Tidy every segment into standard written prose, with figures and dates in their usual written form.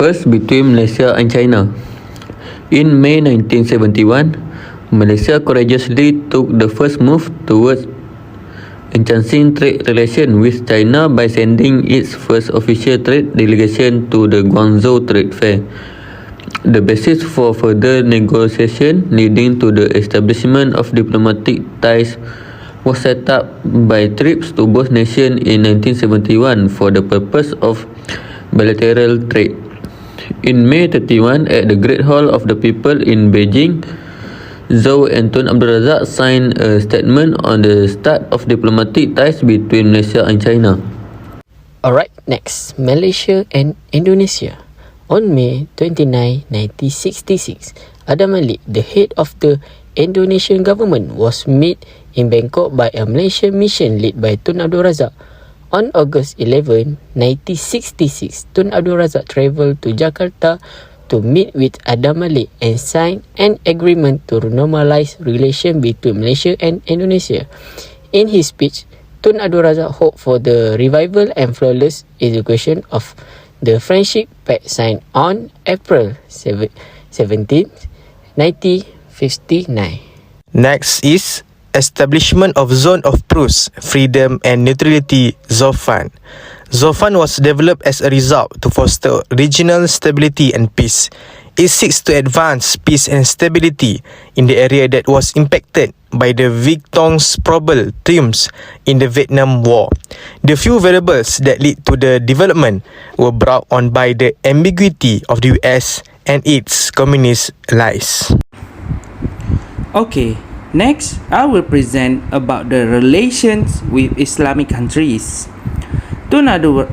First, between Malaysia and China. In May 1971, Malaysia courageously took the first move towards enhancing trade relations with China by sending its first official trade delegation to the Guangzhou Trade Fair. The basis for further negotiation leading to the establishment of diplomatic ties was set up by trips to both nations in 1971 for the purpose of bilateral trade. In May 31, at the Great Hall of the People in Beijing, Zhou and Tun Abdul Razak signed a statement on the start of diplomatic ties between Malaysia and China. Alright, next, Malaysia and Indonesia. On May 29, 1966, Adam Malik, the head of the Indonesian government, was met in Bangkok by a Malaysian mission led by Tun Abdul Razak. On August 11, 1966, Tun Abdul Razak travelled to Jakarta to meet with Adam Malik and sign an agreement to normalise relations between Malaysia and Indonesia. In his speech, Tun Abdul Razak hoped for the revival and flawless execution of the Friendship Pact signed on April 17, 1959. Next is Establishment of Zone of Truce, Freedom and Neutrality (ZOFAN). ZOFAN was developed as a result to foster regional stability and peace. It seeks to advance peace and stability in the area that was impacted by the Victong's problems in the Vietnam War. The few variables that lead to the development were brought on by the ambiguity of the US and its communist allies. Okay, next I will present about the relations with Islamic countries. Tun Abdul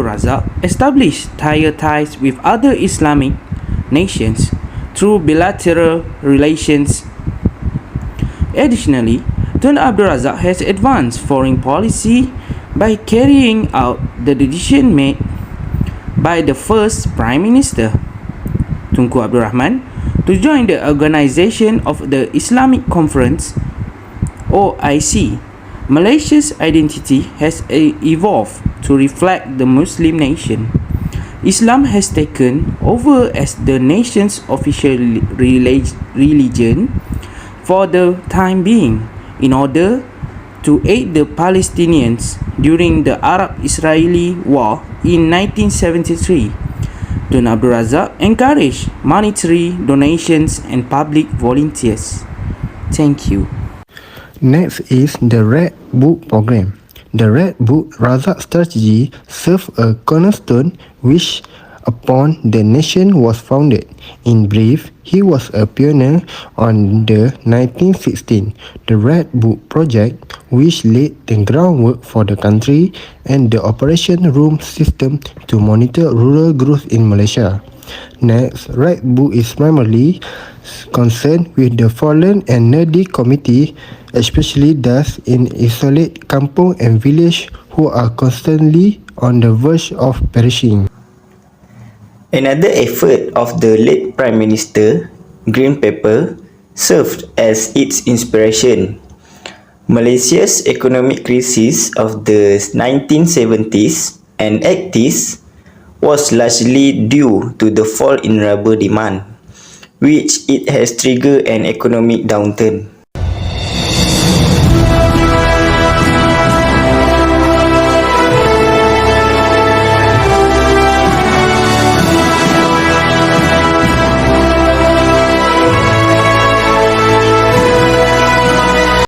Razak established ties with other Islamic nations through bilateral relations. Additionally, Tun Abdul Razak has advanced foreign policy by carrying out the decision made by the first Prime Minister, Tunku Abdul Rahman, to join the Organisation of the Islamic Conference, OIC. Malaysia's identity has evolved to reflect the Muslim nation. Islam has taken over as the nation's official religion for the time being in order to aid the Palestinians during the Arab-Israeli War in 1973. Tun Abdul Razak encouraged monetary donations and public volunteers. Thank you. Next is the Red Book program. The Red Book Razak strategy served a cornerstone which upon the nation was founded. In brief, he was a pioneer on the 1916 the Red Book project, which laid the groundwork for the country and the Operation Room system to monitor rural growth in Malaysia. Next, Red Book is primarily concerned with the fallen and needy community, especially those in isolate kampung and village who are constantly on the verge of perishing. Another effort of the late Prime Minister, Green Paper, served as its inspiration. Malaysia's economic crisis of the 1970s and 80s was largely due to the fall in rubber demand, which it has triggered an economic downturn.